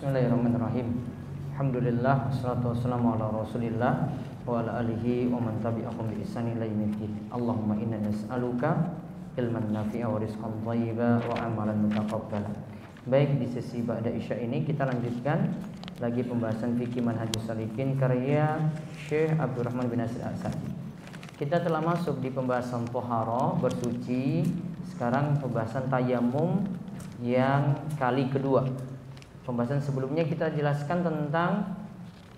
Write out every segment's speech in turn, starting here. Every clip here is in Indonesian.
Bismillahirrahmanirrahim. Alhamdulillah, wassalatu wassalamu ala Rasulillah wa ala alihi wa man tabi'ahum bi ihsan ila yaumil. Allahumma inna nas'aluka ilman nafi'a wa rizqan thayyiba wa amalan mutaqabbala. Baik, di sesi ba'da Isya ini kita lanjutkan lagi pembahasan fikih Manhajus Salikin karya Syekh Abdurrahman bin Nasir As-Sa'di. Kita telah masuk di pembahasan thaharah, bersuci. Sekarang pembahasan tayamum yang kali kedua. Pembahasan sebelumnya kita jelaskan tentang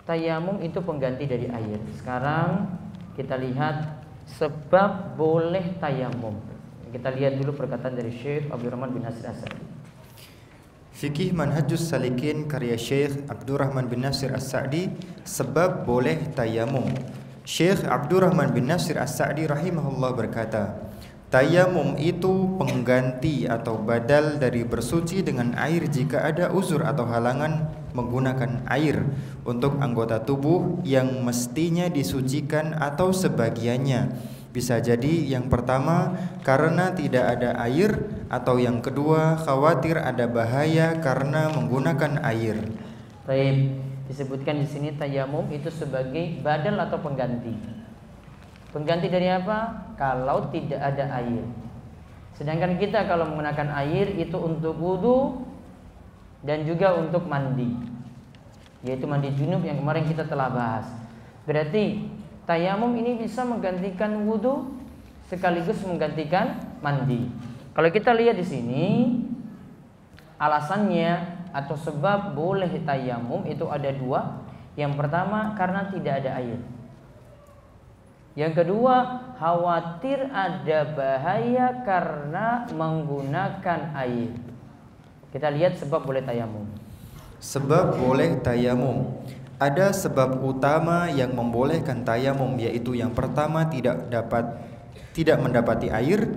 tayamum itu pengganti dari air. Sekarang kita lihat sebab boleh tayamum. Kita lihat dulu perkataan dari Syekh Abdurrahman bin Nasir As-Sa'di. Fikih Manhajus Salikin karya Syekh Abdurrahman bin Nasir As-Sa'di, sebab boleh tayamum. Syekh Abdurrahman bin Nasir As-Sa'di rahimahullah berkata, tayamum itu pengganti atau badal dari bersuci dengan air jika ada uzur atau halangan menggunakan air untuk anggota tubuh yang mestinya disucikan atau sebagiannya. Bisa jadi yang pertama karena tidak ada air, atau yang kedua khawatir ada bahaya karena menggunakan air. Baik, disebutkan di sini tayamum itu sebagai badal atau pengganti. Pengganti dari apa? Kalau tidak ada air. Sedangkan kita kalau menggunakan air itu untuk wudu dan juga untuk mandi, yaitu mandi junub yang kemarin kita telah bahas. Berarti tayamum ini bisa menggantikan wudu sekaligus menggantikan mandi. Kalau kita lihat di sini alasannya atau sebab boleh tayamum itu ada dua. Yang pertama karena tidak ada air. Yang kedua, khawatir ada bahaya karena menggunakan air. Kita lihat sebab boleh tayamum. Sebab boleh tayamum. Ada sebab utama yang membolehkan tayamum, yaitu yang pertama tidak mendapati air,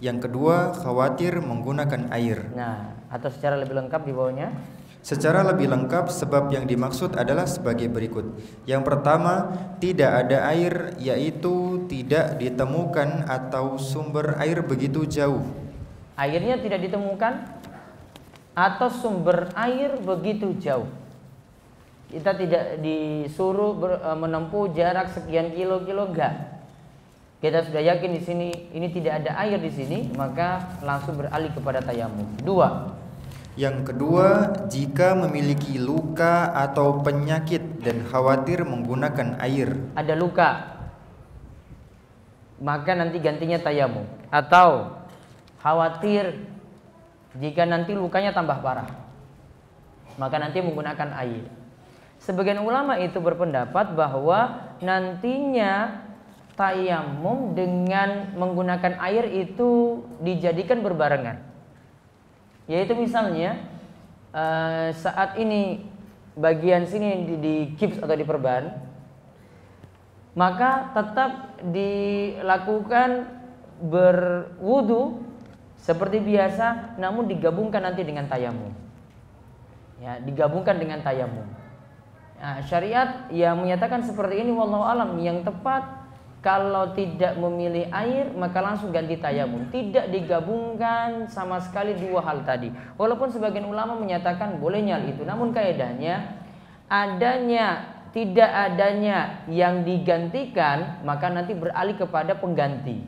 yang kedua khawatir menggunakan air. Nah, atau secara lebih lengkap di bawahnya. Secara lebih lengkap, sebab yang dimaksud adalah sebagai berikut. Yang pertama, tidak ada air, yaitu tidak ditemukan atau sumber air begitu jauh. Airnya tidak ditemukan atau sumber air begitu jauh. Kita tidak disuruh menempuh jarak sekian kilo-kilo, enggak. Kita sudah yakin di sini ini tidak ada air di sini, maka langsung beralih kepada tayamum. Dua. Yang kedua, jika memiliki luka atau penyakit dan khawatir menggunakan air. Ada luka, maka nanti gantinya tayamum. Atau khawatir jika nanti lukanya tambah parah, maka nanti menggunakan air. Sebagian ulama itu berpendapat bahwa nantinya tayamum dengan menggunakan air itu dijadikan berbarengan. Yaitu misalnya saat ini bagian sini di gips atau diperban, maka tetap dilakukan berwudu seperti biasa, namun digabungkan nanti dengan tayamum. Ya, digabungkan dengan tayamum. Nah, syariat yang menyatakan seperti ini, wallahu alam, yang tepat kalau tidak memilih air maka langsung ganti tayamum, tidak digabungkan sama sekali dua hal tadi. Walaupun sebagian ulama menyatakan bolehnya itu, namun kaidahnya tidak adanya yang digantikan maka nanti beralih kepada pengganti.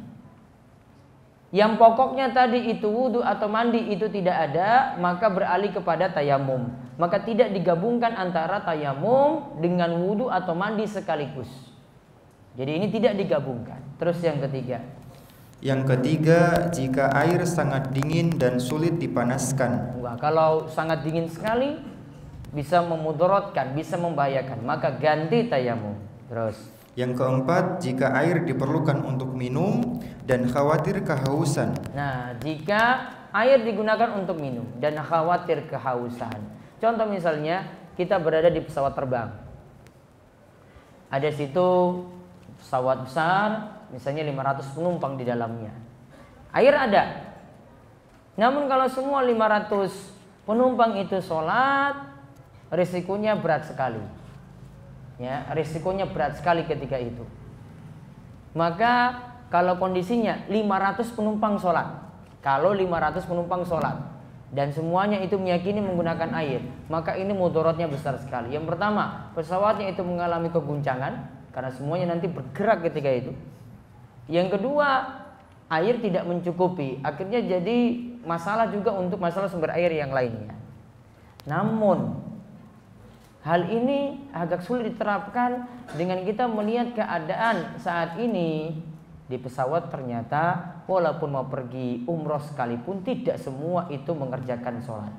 Yang pokoknya tadi itu wudu atau mandi itu tidak ada, maka beralih kepada tayamum. Maka tidak digabungkan antara tayamum dengan wudu atau mandi sekaligus. Jadi ini tidak digabungkan. Terus yang ketiga. Yang ketiga, jika air sangat dingin dan sulit dipanaskan. Wah, kalau sangat dingin sekali bisa memudaratkan, bisa membahayakan, maka ganti tayamum. Terus. Yang keempat, jika air diperlukan untuk minum dan khawatir kehausan. Nah, jika air digunakan untuk minum dan khawatir kehausan. Contoh misalnya kita berada di pesawat terbang. Ada situ pesawat besar, misalnya 500 penumpang di dalamnya. Air ada. Namun kalau semua 500 penumpang itu sholat, risikonya berat sekali. Ya, risikonya berat sekali ketika itu. Maka kalau kondisinya 500 penumpang sholat, kalau 500 penumpang sholat, dan semuanya itu meyakini menggunakan air, maka ini mudaratnya besar sekali. Yang pertama, pesawatnya itu mengalami keguncangan karena semuanya nanti bergerak ketika itu. Yang kedua, air tidak mencukupi, akhirnya jadi masalah juga untuk masalah sumber air yang lainnya. Namun hal ini agak sulit diterapkan dengan kita melihat keadaan saat ini di pesawat. Ternyata walaupun mau pergi umroh sekalipun tidak semua itu mengerjakan sholat.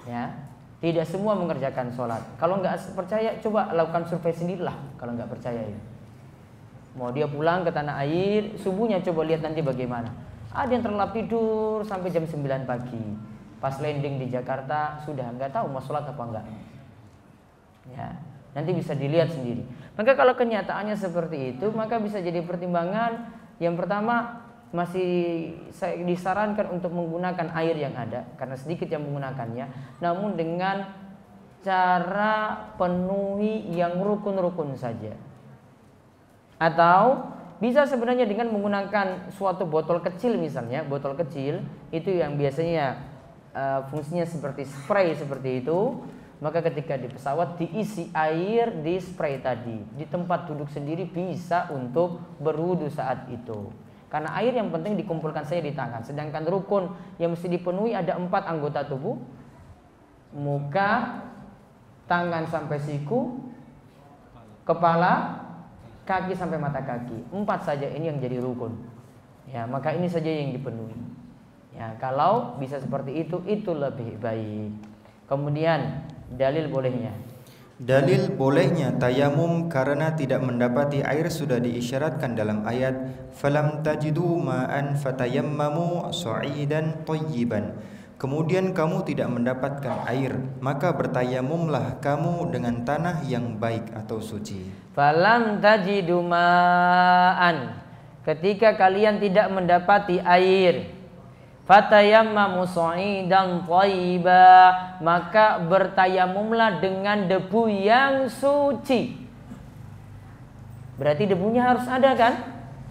Ya, tidak semua mengerjakan sholat. Kalau nggak percaya, coba lakukan survei sendirilah. Kalau nggak percaya ya, mau dia pulang ke tanah air, subuhnya coba lihat nanti bagaimana. Ada yang terlelap tidur sampai jam 9 pagi. Pas landing di Jakarta sudah nggak tahu mau sholat apa enggak. Ya, nanti bisa dilihat sendiri. Maka kalau kenyataannya seperti itu, maka bisa jadi pertimbangan. Yang pertama, masih saya disarankan untuk menggunakan air yang ada karena sedikit yang menggunakannya, namun dengan cara penuhi yang rukun-rukun saja. Atau bisa sebenarnya dengan menggunakan suatu botol kecil, misalnya botol kecil itu yang biasanya fungsinya seperti spray seperti itu. Maka ketika di pesawat diisi air di spray tadi, di tempat duduk sendiri bisa untuk berwudu saat itu. Karena air yang penting dikumpulkan saja di tangan. Sedangkan rukun yang mesti dipenuhi ada 4 anggota tubuh: muka, tangan sampai siku, kepala, kaki sampai mata kaki. 4 saja ini yang jadi rukun. Ya, maka ini saja yang dipenuhi. Ya, kalau bisa seperti itu lebih baik. Kemudian dalil bolehnya. Dalil bolehnya tayamum karena tidak mendapati air sudah diisyaratkan dalam ayat falam tajidu ma'an fatayammamu sa'idan thayyiban. Kemudian kamu tidak mendapatkan air, maka bertayamumlah kamu dengan tanah yang baik atau suci. Falam tajidu ma'an, ketika kalian tidak mendapati air, fatayammamu sa'idan thayyiba, maka bertayamumlah dengan debu yang suci. Berarti debunya harus ada kan?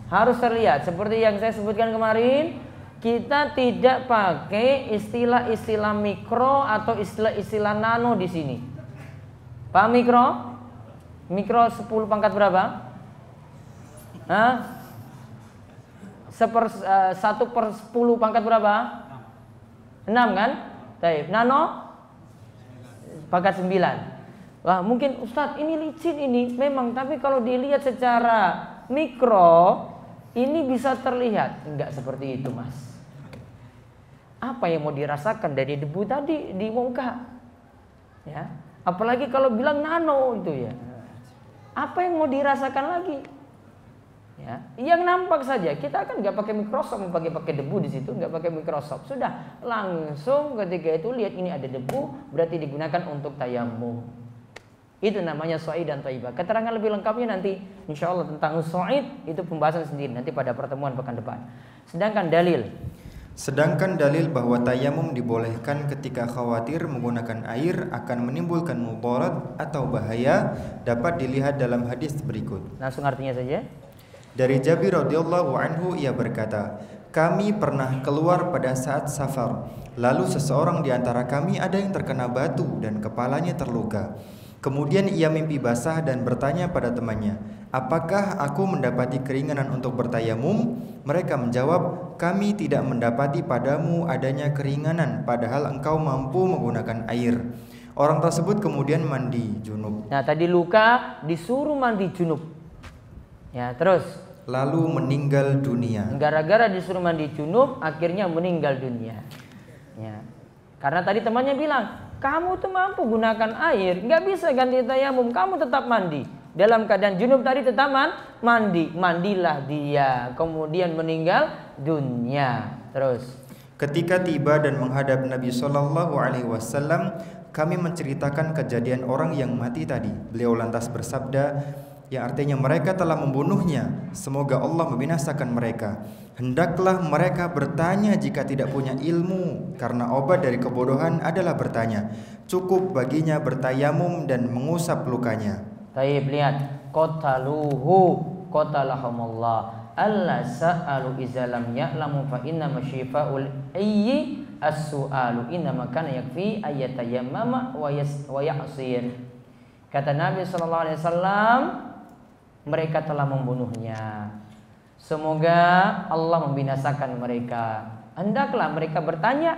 Harus terlihat. Seperti yang saya sebutkan kemarin, kita tidak pakai istilah-istilah mikro atau istilah-istilah nano di sini. Paham mikro? Mikro 10 pangkat berapa? Hah? 1/10 pangkat berapa? 6 kan? Baik. Nano pangkat 9. Wah, mungkin Ustadz ini licin ini memang, tapi kalau dilihat secara mikro ini bisa terlihat. Enggak seperti itu, Mas. Apa yang mau dirasakan dari debu tadi di muka? Ya. Apalagi kalau bilang nano itu ya. Apa yang mau dirasakan lagi? Ya, yang nampak saja. Kita kan nggak pakai Microsoft, mau pakai debu di situ, nggak pakai Microsoft. Sudah langsung ketika itu lihat ini ada debu, berarti digunakan untuk tayamum. Itu namanya su'id dan thayyibah. Keterangan lebih lengkapnya nanti insya Allah tentang su'id itu pembahasan sendiri nanti pada pertemuan pekan depan. Sedangkan dalil bahwa tayamum dibolehkan ketika khawatir menggunakan air akan menimbulkan mudarat atau bahaya dapat dilihat dalam hadis berikut. Langsung artinya saja. Dari Jabir radhiyallahu anhu, ia berkata, kami pernah keluar pada saat safar. Lalu seseorang di antara kami ada yang terkena batu dan kepalanya terluka. Kemudian ia mimpi basah dan bertanya pada temannya, apakah aku mendapati keringanan untuk bertayamum? Mereka menjawab, kami tidak mendapati padamu adanya keringanan, padahal engkau mampu menggunakan air. Orang tersebut kemudian mandi junub. Nah, tadi luka disuruh mandi junub. Ya, terus lalu meninggal dunia. Gara-gara disuruh mandi junub, akhirnya meninggal dunia. Ya. Karena tadi temannya bilang, kamu tuh mampu gunakan air, nggak bisa ganti tayamum, kamu tetap mandi. Dalam keadaan junub tadi tetap mandi, mandilah dia, kemudian meninggal dunia. Terus, ketika tiba dan menghadap Nabi Shallallahu Alaihi Wasallam, kami menceritakan kejadian orang yang mati tadi. Beliau lantas bersabda, yang artinya mereka telah membunuhnya, semoga Allah membinasakan mereka. Hendaklah mereka bertanya jika tidak punya ilmu, karena obat dari kebodohan adalah bertanya. Cukup baginya bertayamum dan mengusap lukanya. Baik, lihat, qataluhu qatalahumullah. alla sa'alu idza lam ya'lamu fa inna masyifa'ul ayyi as-su'alu inna kana yakfi ayatayammama wa ya'sir. Kata Nabi sallallahu alaihi wasallam, mereka telah membunuhnya. Semoga Allah membinasakan mereka. Hendaklah mereka bertanya.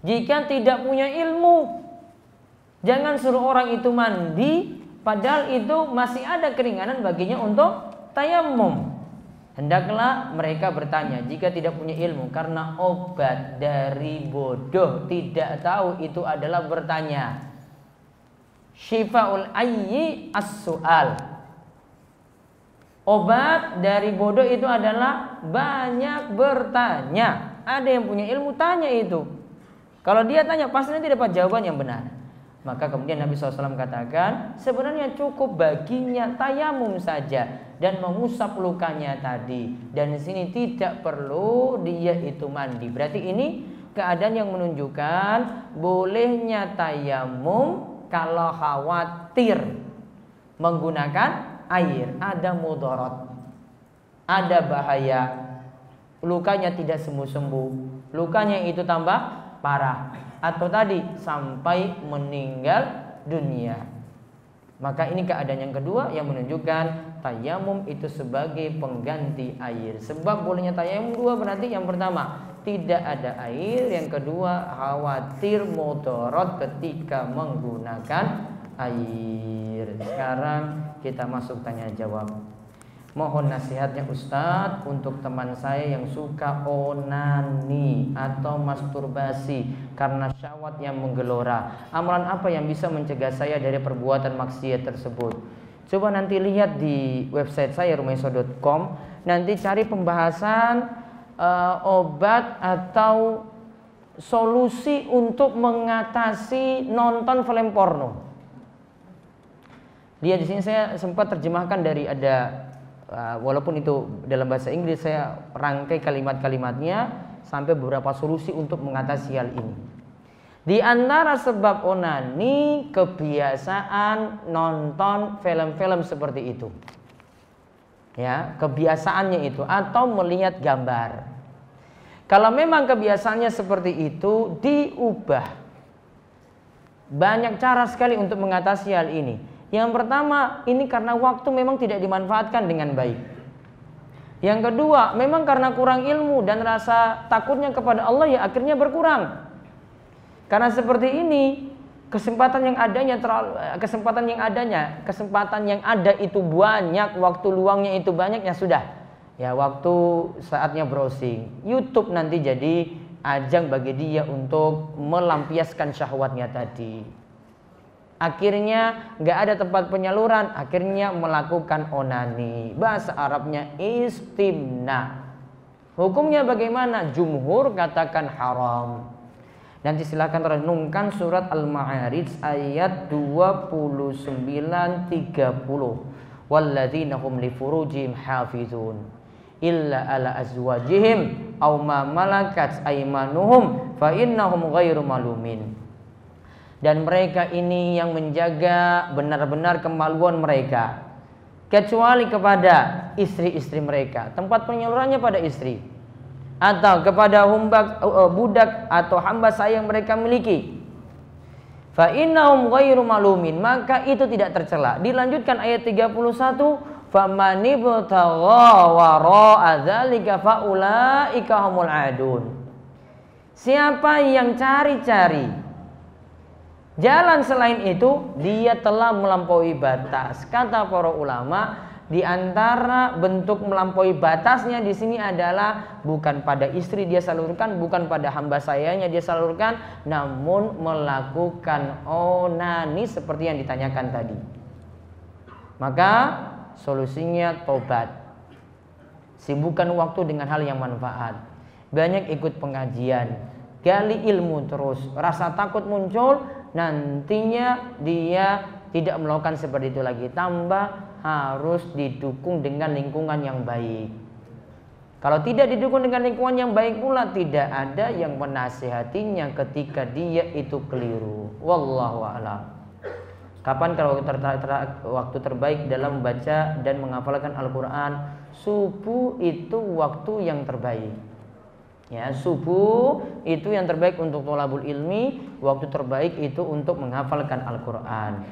Jika tidak punya ilmu, jangan suruh orang itu mandi, padahal itu masih ada keringanan baginya untuk tayamum. Hendaklah mereka bertanya jika tidak punya ilmu, karena obat dari bodoh tidak tahu itu adalah bertanya. Syifaul ayyi as-su'al. Obat dari bodoh itu adalah banyak bertanya. Ada yang punya ilmu tanya itu. Kalau dia tanya pasti nanti dapat jawaban yang benar. Maka kemudian Nabi SAW katakan, sebenarnya cukup baginya tayamum saja dan mengusap lukanya tadi. Dan di sini tidak perlu dia itu mandi. Berarti ini keadaan yang menunjukkan bolehnya tayamum kalau khawatir menggunakan air, ada mudarat, ada bahaya, lukanya tidak sembuh-sembuh, lukanya itu tambah parah, atau tadi sampai meninggal dunia. Maka ini keadaan yang kedua yang menunjukkan tayamum itu sebagai pengganti air. Sebab bolehnya tayamum dua, berarti yang pertama tidak ada air, yang kedua khawatir mudarat ketika menggunakan air. Sekarang kita masuk tanya jawab. Mohon nasihatnya Ustadz untuk teman saya yang suka onani atau masturbasi karena syahwat yang menggelora. Amalan apa yang bisa mencegah saya dari perbuatan maksiat tersebut? Coba nanti lihat di website saya rumaiso.com. Nanti cari pembahasan obat atau solusi untuk mengatasi nonton film porno. Dia di sini saya sempat terjemahkan dari walaupun itu dalam bahasa Inggris, saya rangkai kalimat-kalimatnya sampai beberapa solusi untuk mengatasi hal ini. Di antara sebab onani, kebiasaan nonton film-film seperti itu. Ya, kebiasaannya itu atau melihat gambar. Kalau memang kebiasaannya seperti itu, diubah. Banyak cara sekali untuk mengatasi hal ini. Yang pertama, ini karena waktu memang tidak dimanfaatkan dengan baik. Yang kedua, memang karena kurang ilmu dan rasa takutnya kepada Allah ya akhirnya berkurang. Karena seperti ini, kesempatan yang ada itu banyak, waktu luangnya itu banyak, ya sudah. Ya, waktu saatnya browsing. YouTube nanti jadi ajang bagi dia untuk melampiaskan syahwatnya tadi. Akhirnya gak ada tempat penyaluran, akhirnya melakukan onani. Bahasa Arabnya istimna. Hukumnya bagaimana? Jumhur katakan haram. Nanti silakan renungkan surat Al-Ma'arij ayat 29-30. Walladzina hum li furujihim hafizun illa ala azwajihim aw ma malakat aymanuhum fa innahum ghairu malumin. Dan mereka ini yang menjaga benar-benar kemaluan mereka, kecuali kepada istri-istri mereka. Tempat penyalurannya pada istri, atau kepada budak atau hamba saya yang mereka miliki. Fa innahum ghairu malumin, maka itu tidak tercela. Dilanjutkan ayat 31, faman ibtagha wara'a dzalika faulaika humul adun. Siapa yang cari-cari jalan selain itu, dia telah melampaui batas. Kata para ulama, di antara bentuk melampaui batasnya di sini adalah bukan pada istri dia salurkan, bukan pada hamba sayanya dia salurkan, namun melakukan onani seperti yang ditanyakan tadi. Maka solusinya tobat. Sibukkan waktu dengan hal yang manfaat. Banyak ikut pengajian, gali ilmu terus. Rasa takut muncul, nantinya dia tidak melakukan seperti itu lagi. Tambah harus didukung dengan lingkungan yang baik. Kalau tidak didukung dengan lingkungan yang baik pula, tidak ada yang menasihatinya ketika dia itu keliru. Wallahu a'lam. Kapan kalau waktu terbaik dalam membaca dan menghafalkan Al-Quran? subuh itu waktu yang terbaik. Ya, subuh itu yang terbaik untuk thalabul ilmi, waktu terbaik itu untuk menghafalkan Al-Qur'an.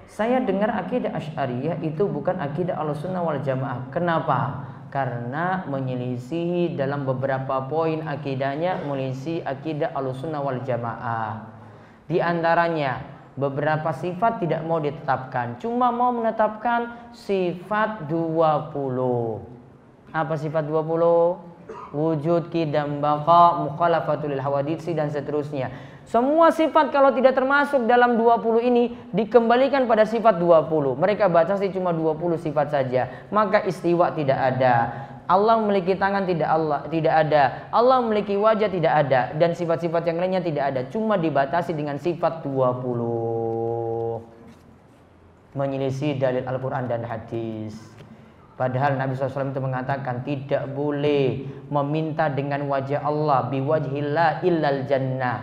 Saya dengar akidah Asy'ariyah itu bukan akidah Ahlussunnah wal Jamaah. Kenapa? Karena menyelisihi dalam beberapa poin akidahnya, menyelisihi akidah Ahlussunnah wal Jamaah. Di antaranya beberapa sifat tidak mau ditetapkan, cuma mau menetapkan sifat 20. Apa sifat 20? Wujud, qidam, baqa, mukhalafatul hawaditsi dan seterusnya. Semua sifat kalau tidak termasuk dalam 20 ini dikembalikan pada sifat 20. Mereka baca sih cuma 20 sifat saja. Maka istiwa tidak ada. Allah memiliki tangan tidak ada. Allah memiliki wajah tidak ada, dan sifat-sifat yang lainnya tidak ada. Cuma dibatasi dengan sifat 20. Menyelisih dalil Al-Qur'an dan hadis. Padahal Nabi SAW itu mengatakan tidak boleh meminta dengan wajah Allah, biwajhillah illal jannah.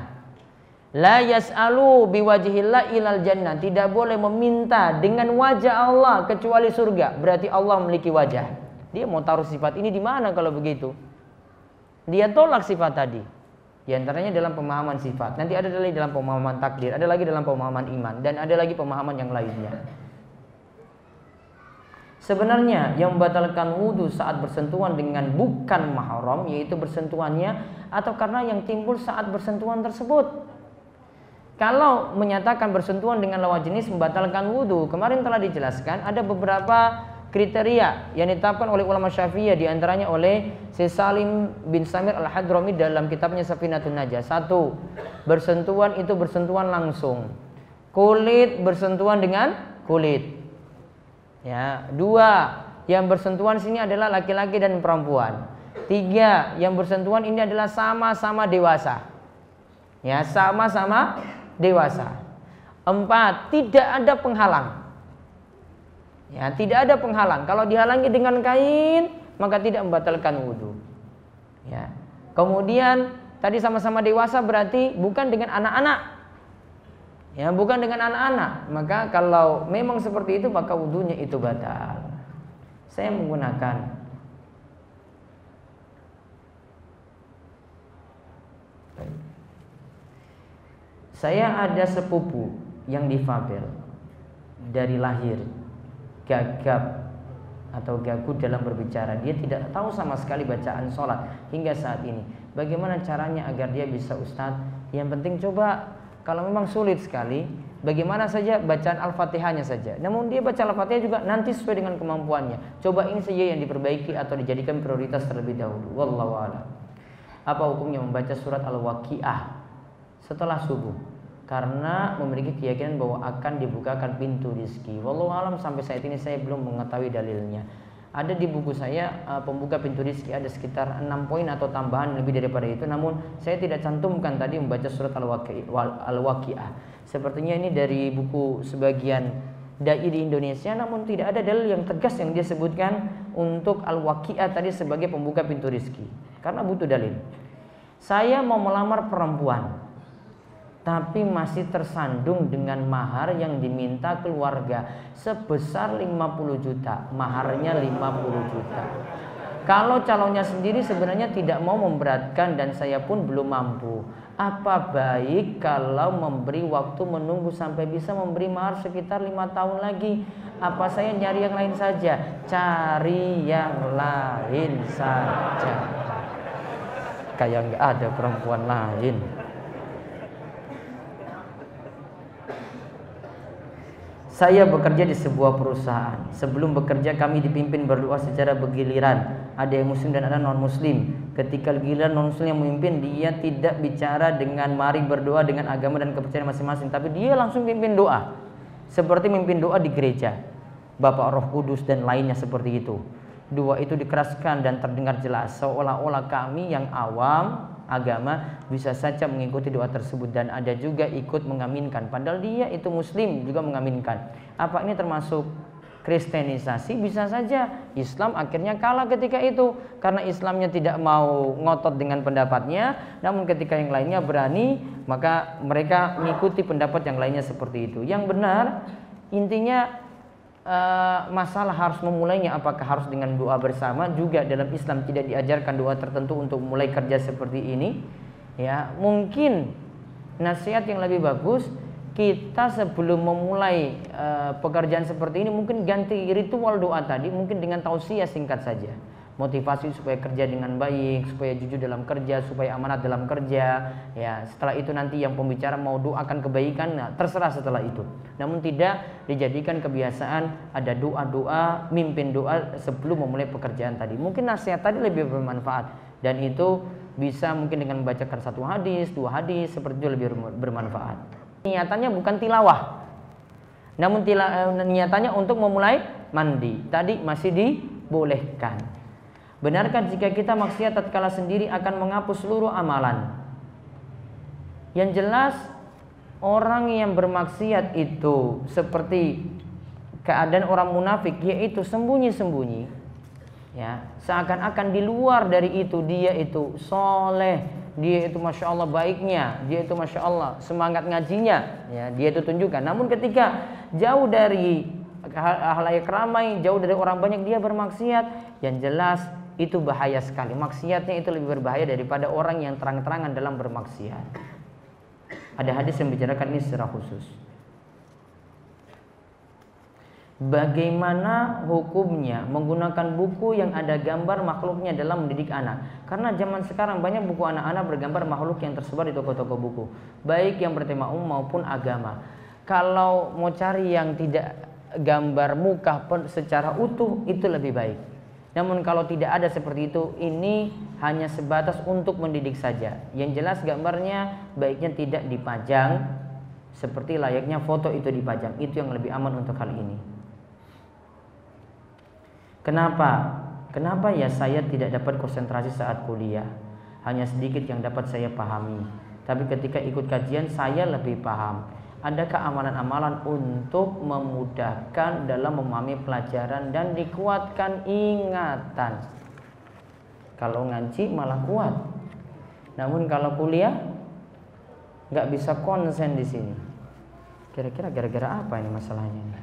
La yas'alu biwajhillah illal jannah. Tidak boleh meminta dengan wajah Allah kecuali surga. Berarti Allah memiliki wajah. Dia mau taruh sifat ini di mana kalau begitu? Dia tolak sifat tadi. Di antaranya dalam pemahaman sifat. Nanti ada lagi dalam pemahaman takdir, ada lagi dalam pemahaman iman, dan ada lagi pemahaman yang lainnya. Sebenarnya yang membatalkan wudhu saat bersentuhan dengan bukan mahram, yaitu bersentuhannya atau karena yang timbul saat bersentuhan tersebut. Kalau menyatakan bersentuhan dengan lawan jenis membatalkan wudhu, kemarin telah dijelaskan ada beberapa kriteria yang ditetapkan oleh ulama Syafi'iyah, diantaranya oleh Syekh Salim bin Samir Al-Hadrami dalam kitabnya Safinatun Najah. 1. Bersentuhan itu bersentuhan langsung. Kulit bersentuhan dengan kulit. Ya, 2, yang bersentuhan sini adalah laki-laki dan perempuan. 3, yang bersentuhan ini adalah sama-sama dewasa. Ya, sama-sama dewasa. 4, tidak ada penghalang. Ya, tidak ada penghalang. Kalau dihalangi dengan kain, maka tidak membatalkan wudhu. Ya. Kemudian tadi sama-sama dewasa berarti bukan dengan anak-anak. Ya, bukan dengan anak-anak. Maka kalau memang seperti itu, maka wudunya itu batal. Saya menggunakan ada sepupu yang difabel dari lahir, gagap atau gagu dalam berbicara. Dia tidak tahu sama sekali bacaan sholat hingga saat ini. Bagaimana caranya agar dia bisa Ustadz? Yang penting coba. Kalau memang sulit sekali, bagaimana saja bacaan Al-Fatihahnya saja. Namun dia baca Al-Fatihah juga nanti sesuai dengan kemampuannya. Coba ini saja yang diperbaiki atau dijadikan prioritas terlebih dahulu. Wallahu a'lam. Apa hukumnya membaca surat Al-Waqiah setelah subuh? Karena memiliki keyakinan bahwa akan dibukakan pintu rezeki. Wallahu a'lam, sampai saat ini saya belum mengetahui dalilnya. Ada di buku saya pembuka pintu rezeki, ada sekitar 6 poin atau tambahan lebih daripada itu. Namun saya tidak cantumkan tadi membaca surat Al-Waqiah. Sepertinya ini dari buku sebagian dai di Indonesia, namun tidak ada dalil yang tegas yang dia sebutkan untuk Al-Waqiah tadi sebagai pembuka pintu rezeki. Karena butuh dalil. Saya mau melamar perempuan, tapi masih tersandung dengan mahar yang diminta keluarga sebesar 50 juta. Maharnya 50 juta. Kalau calonnya sendiri sebenarnya tidak mau memberatkan dan saya pun belum mampu. Apa baik kalau memberi waktu menunggu sampai bisa memberi mahar sekitar 5 tahun lagi? Apa saya nyari yang lain saja? Cari yang lain saja. Kayak nggak ada perempuan lain. Saya bekerja di sebuah perusahaan. Sebelum bekerja kami dipimpin berdoa secara bergiliran. Ada yang muslim dan ada non muslim. Ketika giliran non muslim yang memimpin, dia tidak bicara dengan mari berdoa dengan agama dan kepercayaan masing-masing, tapi dia langsung pimpin doa. Seperti memimpin doa di gereja. Bapak Roh Kudus dan lainnya seperti itu. Doa itu dikeraskan dan terdengar jelas, seolah-olah kami yang awam agama bisa saja mengikuti doa tersebut, dan ada juga ikut mengaminkan padahal dia itu muslim juga mengaminkan. Apa ini termasuk kristenisasi? Bisa saja. Islam akhirnya kalah ketika itu karena Islamnya tidak mau ngotot dengan pendapatnya, namun ketika yang lainnya berani, maka mereka mengikuti pendapat yang lainnya seperti itu. Yang benar intinya masalah harus memulainya apakah harus dengan doa bersama. Juga dalam Islam tidak diajarkan doa tertentu untuk mulai kerja seperti ini. Ya, mungkin nasihat yang lebih bagus, kita sebelum memulai pekerjaan seperti ini mungkin ganti ritual doa tadi mungkin dengan tausiah singkat saja. Motivasi supaya kerja dengan baik, supaya jujur dalam kerja, supaya amanat dalam kerja. Ya, setelah itu nanti yang pembicara mau doakan kebaikan, nah, terserah setelah itu. Namun tidak dijadikan kebiasaan ada doa-doa, mimpin doa sebelum memulai pekerjaan tadi. Mungkin nasihat tadi lebih bermanfaat, dan itu bisa mungkin dengan membacakan 1 hadis, 2 hadis, seperti itu lebih bermanfaat. Niatannya bukan tilawah, namun niatannya untuk memulai mandi. Tadi masih dibolehkan. Benarkah jika kita maksiat tatkala sendiri akan menghapus seluruh amalan? Yang jelas orang yang bermaksiat itu seperti keadaan orang munafik, yaitu sembunyi-sembunyi. Ya, seakan-akan di luar dari itu dia itu soleh, dia itu masya Allah baiknya, dia itu masya Allah semangat ngajinya, ya, dia itu tunjukkan. Namun ketika jauh dari halayak ramai, jauh dari orang banyak dia bermaksiat, yang jelas itu bahaya sekali. Maksiatnya itu lebih berbahaya daripada orang yang terang-terangan dalam bermaksiat. Ada hadis yang membicarakan ini secara khusus. Bagaimana hukumnya menggunakan buku yang ada gambar makhluknya dalam mendidik anak? Karena zaman sekarang banyak buku anak-anak bergambar makhluk yang tersebar di toko-toko buku, baik yang bertema umum maupun agama. Kalau mau cari yang tidak gambar muka secara utuh, itu lebih baik. Namun kalau tidak ada seperti itu, ini hanya sebatas untuk mendidik saja. Yang jelas gambarnya baiknya tidak dipajang seperti layaknya foto itu dipajang. Itu yang lebih aman untuk hal ini. Kenapa? Kenapa ya saya tidak dapat konsentrasi saat kuliah? Hanya sedikit yang dapat saya pahami. Tapi ketika ikut kajian saya lebih paham. Adakah amalan-amalan untuk memudahkan dalam memahami pelajaran dan dikuatkan ingatan? Kalau ngaji malah kuat, namun kalau kuliah nggak bisa konsen di sini. Kira-kira gara-gara apa ini masalahnya?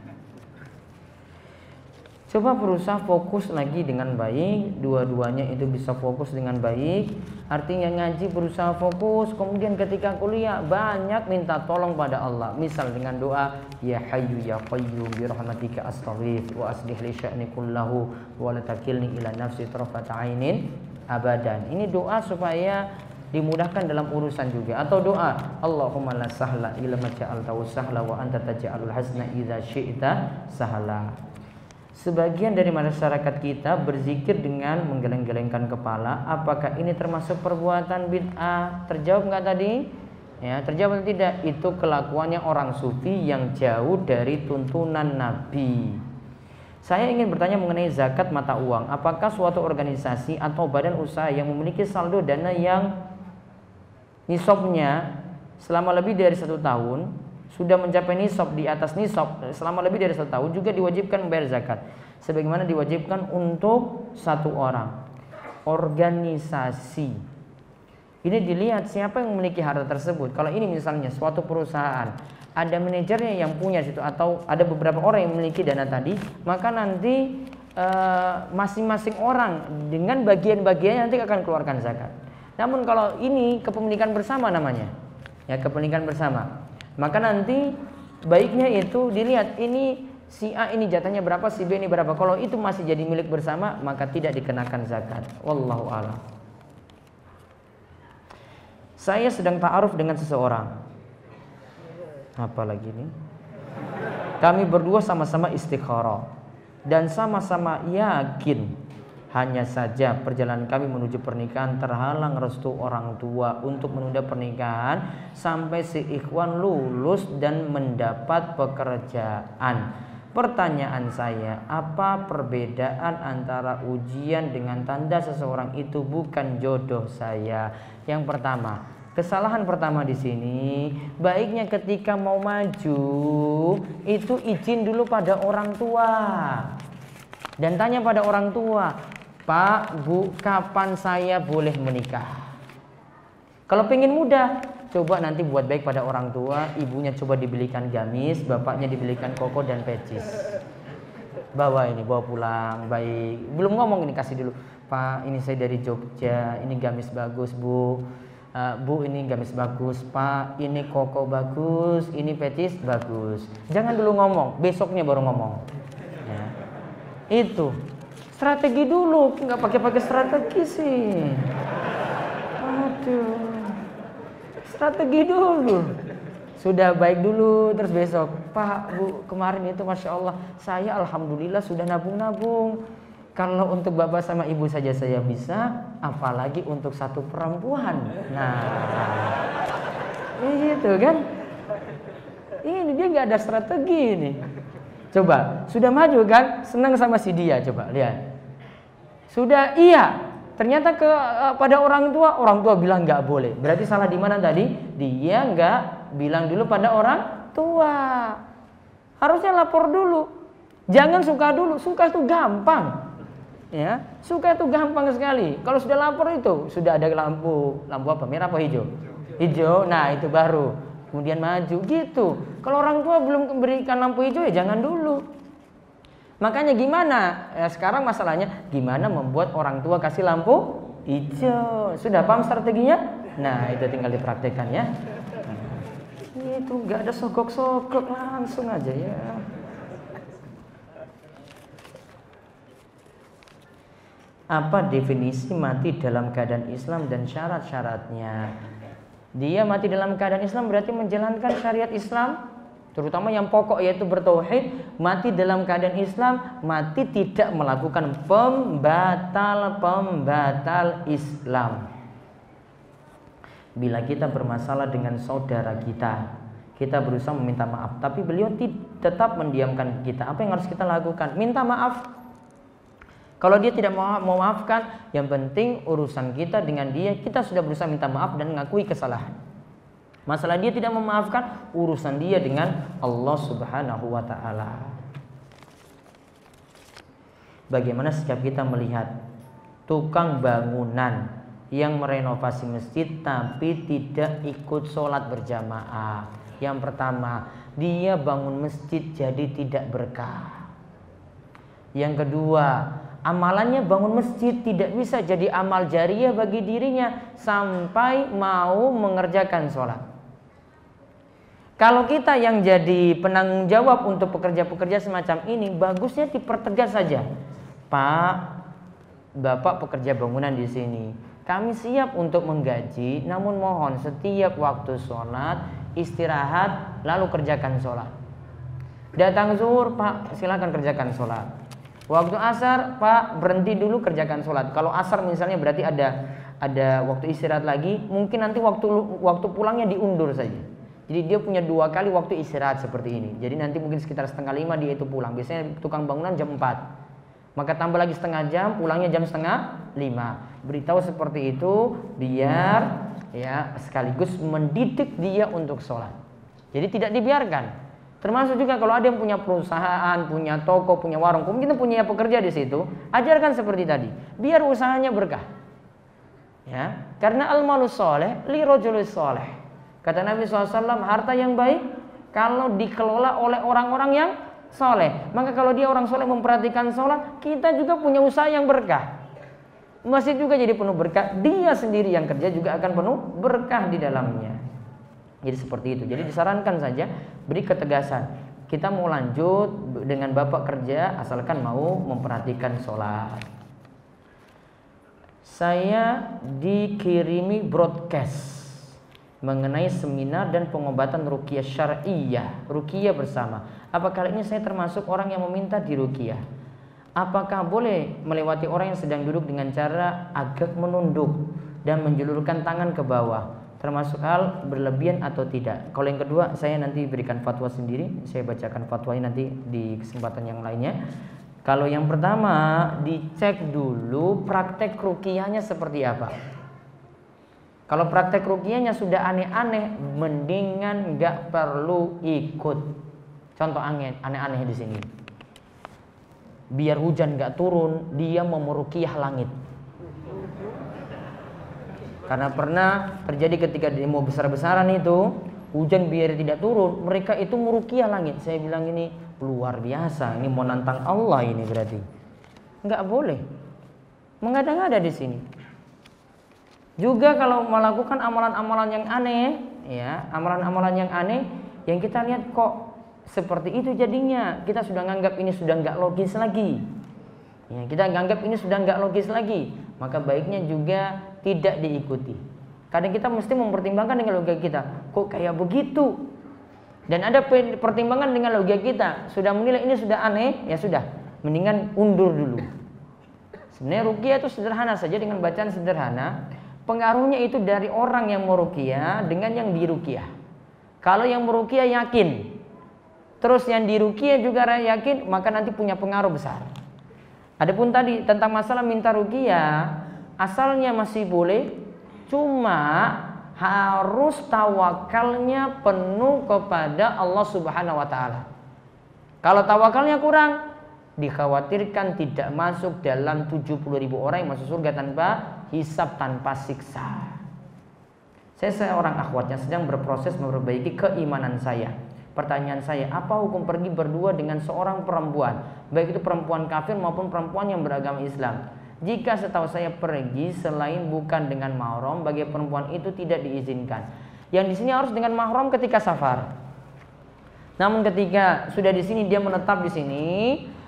Coba berusaha fokus lagi dengan baik. Dua-duanya itu bisa fokus dengan baik. Artinya ngaji berusaha fokus. Kemudian ketika kuliah banyak minta tolong pada Allah. Misal dengan doa, Ya Hayyu Ya Qayyum birahmatika astaghits wa aslih li sya'ni kullahu wa la takilni ila nafsi tarfata ainin abadan. Ini doa supaya dimudahkan dalam urusan juga. Atau doa, Allahumma la sahla illa ma ja'altahu sahla wa anta taj'alul hazna idza syi'ta sahla. Sebagian dari masyarakat kita berzikir dengan menggeleng-gelengkan kepala. Apakah ini termasuk perbuatan bid'ah? Terjawab nggak tadi? Ya, terjawab atau tidak? Itu kelakuannya orang sufi yang jauh dari tuntunan Nabi. Saya ingin bertanya mengenai zakat mata uang. Apakah suatu organisasi atau badan usaha yang memiliki saldo dana yang nisabnya selama lebih dari 1 tahun, sudah mencapai nisab, di atas nisab selama lebih dari 1 tahun, juga diwajibkan membayar zakat sebagaimana diwajibkan untuk 1 orang. Organisasi ini dilihat siapa yang memiliki harta tersebut. Kalau ini misalnya suatu perusahaan, ada manajernya yang punya situ, atau ada beberapa orang yang memiliki dana tadi, maka nanti masing-masing orang dengan bagian-bagiannya nanti akan keluarkan zakat. Namun kalau ini kepemilikan bersama namanya, ya, kepemilikan bersama, maka nanti baiknya itu dilihat ini si A ini jatahnya berapa, si B ini berapa. Kalau itu masih jadi milik bersama, maka tidak dikenakan zakat. Wallahu a'lam. Saya sedang ta'aruf dengan seseorang. Apa lagi ini? Kami berdua sama-sama istikharah dan sama-sama yakin. Hanya saja perjalanan kami menuju pernikahan terhalang restu orang tua untuk menunda pernikahan sampai si ikhwan lulus dan mendapat pekerjaan. Pertanyaan saya, apa perbedaan antara ujian dengan tanda seseorang itu bukan jodoh saya? Yang pertama, kesalahan pertama di sini, baiknya ketika mau maju itu izin dulu pada orang tua dan tanya pada orang tua, Pak, Bu, kapan saya boleh menikah? Kalau pengen mudah, coba nanti buat baik pada orang tua. Ibunya coba dibelikan gamis, bapaknya dibelikan koko dan pecis. bawa pulang, baik. Belum ngomong ini, kasih dulu. Pak, ini saya dari Jogja, ini gamis bagus Bu. Bu, ini gamis bagus. Pak, ini koko bagus, ini petis bagus. Jangan dulu ngomong, besoknya baru ngomong. Ya. Itu strategi dulu, nggak pakai strategi sih. Aduh, strategi dulu. Sudah baik dulu, terus besok, Pak, Bu, kemarin itu Masya Allah, saya Alhamdulillah sudah nabung-nabung. Kalau untuk bapak sama ibu saja saya bisa, apalagi untuk satu perempuan. Nah, itu kan. Ini dia nggak ada strategi ini. Coba, sudah maju kan? Senang sama si dia, coba lihat. Sudah iya, ternyata pada orang tua bilang nggak boleh. Berarti salah di mana tadi? Dia nggak bilang dulu pada orang tua. Harusnya lapor dulu. Jangan suka dulu. Suka itu gampang. Ya, suka itu gampang sekali. Kalau sudah lapor itu sudah ada lampu apa? Merah apa hijau? Hijau. Nah, itu baru. Kemudian maju gitu. Kalau orang tua belum memberikan lampu hijau ya jangan dulu. Makanya gimana? Ya, sekarang masalahnya gimana membuat orang tua kasih lampu hijau. Sudah paham strateginya? Nah, itu tinggal dipraktekkan ya. Itu nggak ada sogok-sogok, langsung aja ya. Apa definisi mati dalam keadaan Islam dan syarat-syaratnya? Dia mati dalam keadaan Islam berarti menjalankan syariat Islam, terutama yang pokok yaitu bertauhid. Mati dalam keadaan Islam, mati tidak melakukan pembatal Islam. Bila kita bermasalah dengan saudara kita berusaha meminta maaf, tapi beliau tetap mendiamkan kita. Apa yang harus kita lakukan? Minta maaf. Kalau dia tidak mau memaafkan, yang penting urusan kita dengan dia, kita sudah berusaha minta maaf dan mengakui kesalahan. Masalah dia tidak memaafkan, urusan dia dengan Allah Subhanahu wa ta'ala. Bagaimana sikap kita melihat tukang bangunan yang merenovasi masjid tapi tidak ikut sholat berjamaah? Yang pertama, dia bangun masjid jadi tidak berkah. Yang kedua, amalannya bangun masjid tidak bisa jadi amal jariyah bagi dirinya sampai mau mengerjakan sholat. Kalau kita yang jadi penanggung jawab untuk pekerja-pekerja semacam ini, bagusnya dipertegas saja. Pak, Bapak pekerja bangunan di sini, kami siap untuk menggaji, namun mohon setiap waktu sholat, istirahat, lalu kerjakan sholat. Datang zuhur, Pak, silakan kerjakan sholat. Waktu asar, Pak, berhenti dulu kerjakan sholat. Kalau asar misalnya berarti ada waktu istirahat lagi, mungkin nanti waktu pulangnya diundur saja. Jadi dia punya 2 kali waktu istirahat seperti ini. Jadi nanti mungkin sekitar 4:30 dia itu pulang. Biasanya tukang bangunan jam 4. Maka tambah lagi setengah jam, pulangnya jam 4:30. Beritahu seperti itu biar ya sekaligus mendidik dia untuk sholat. Jadi tidak dibiarkan. Termasuk juga kalau ada yang punya perusahaan, punya toko, punya warung, mungkin punya pekerja di situ, ajarkan seperti tadi, biar usahanya berkah. Ya, karena al-malu sholeh li rajulis sholeh. Kata Nabi SAW, harta yang baik kalau dikelola oleh orang-orang yang soleh. Maka kalau dia orang soleh memperhatikan sholat, kita juga punya usaha yang berkah. Masjid juga jadi penuh berkah. Dia sendiri yang kerja juga akan penuh berkah di dalamnya. Jadi seperti itu. Jadi disarankan saja beri ketegasan. Kita mau lanjut dengan bapak kerja asalkan mau memperhatikan sholat. Saya dikirimi broadcast mengenai seminar dan pengobatan ruqyah syar'iyah, ruqyah bersama. Apakah ini saya termasuk orang yang meminta di ruqyah? Apakah boleh melewati orang yang sedang duduk dengan cara agak menunduk dan menjulurkan tangan ke bawah? Termasuk hal berlebihan atau tidak? Kalau yang kedua saya nanti berikan fatwa sendiri. Saya bacakan fatwanya nanti di kesempatan yang lainnya. Kalau yang pertama, dicek dulu praktek ruqyahnya seperti apa. Kalau praktek ruqyahnya sudah aneh-aneh, mendingan nggak perlu ikut. Contoh aneh-aneh di sini. Biar hujan nggak turun, dia mau meruqyah langit. Karena pernah terjadi ketika demo besar-besaran itu, hujan biar tidak turun, mereka itu meruqyah langit. Saya bilang ini luar biasa, ini mau nantang Allah ini berarti. Enggak boleh mengada-ngada di sini. Juga kalau melakukan amalan-amalan yang aneh, ya, amalan-amalan yang aneh yang kita lihat kok seperti itu jadinya, kita sudah nganggap ini sudah nggak logis lagi. Ya, kita nganggap ini sudah nggak logis lagi, maka baiknya juga tidak diikuti. Kadang kita mesti mempertimbangkan dengan logika kita, kok kayak begitu. Dan ada pertimbangan dengan logika kita, sudah menilai ini sudah aneh, ya sudah, mendingan undur dulu. Sebenarnya ruqyah itu sederhana saja dengan bacaan sederhana. Pengaruhnya itu dari orang yang meruqyah dengan yang diruqyah. Kalau yang meruqyah yakin, terus yang diruqyah juga yakin, maka nanti punya pengaruh besar. Adapun tadi tentang masalah minta ruqyah, asalnya masih boleh, cuma harus tawakalnya penuh kepada Allah Subhanahu wa taala. Kalau tawakalnya kurang, dikhawatirkan tidak masuk dalam 70.000 orang yang masuk surga tanpa hisab, tanpa siksa. Saya seorang akhwat yang sedang berproses memperbaiki keimanan saya. Pertanyaan saya, apa hukum pergi berdua dengan seorang perempuan, baik itu perempuan kafir maupun perempuan yang beragama Islam? Jika setahu saya pergi selain bukan dengan mahram, bagi perempuan itu tidak diizinkan. Yang di sini harus dengan mahram ketika safar. Namun ketika sudah di sini dia menetap di sini,